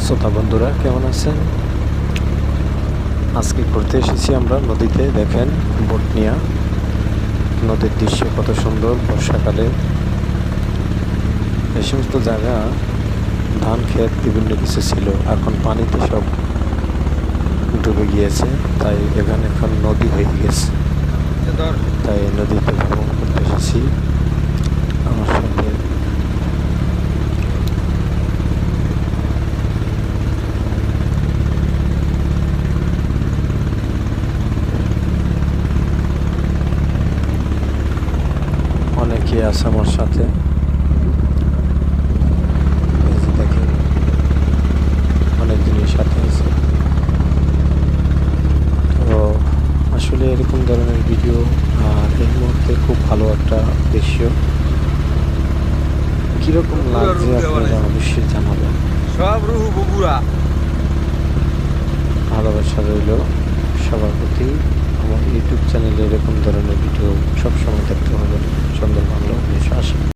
শ্রোতা বন্ধুরা কেমন আছেন? আজকে ঘুরতে এসেছি আমরা নদীতে। দেখেন বোটনিয়া নদীর দৃশ্য কত সুন্দর বর্ষাকালে। এই সমস্ত জায়গা ধান ক্ষেত বিভিন্ন কিছু ছিল, এখন পানিতে সব ডুবে গিয়েছে, তাই এখানে এখন নদী হয়ে গেছে। তাই নদীতে ভ্রমণ করতে এসেছি আমার সাথে। অনেকে আছে আমার সাথে। এই যে দেখেন অনেক জিনিস সাথে আছে। তো আসলে এরকম ধরনের ভিডিও এই মুহূর্তে খুব ভালো একটা দৃশ্য। কিরকম লাগছে আপনারা অবশ্যই জানাবেন। সব রুহু বগুড়া। ভালোবাসা রইল সবার প্রতি। আমার ইউটিউব চ্যানেলে এরকম ধরনের ভিডিও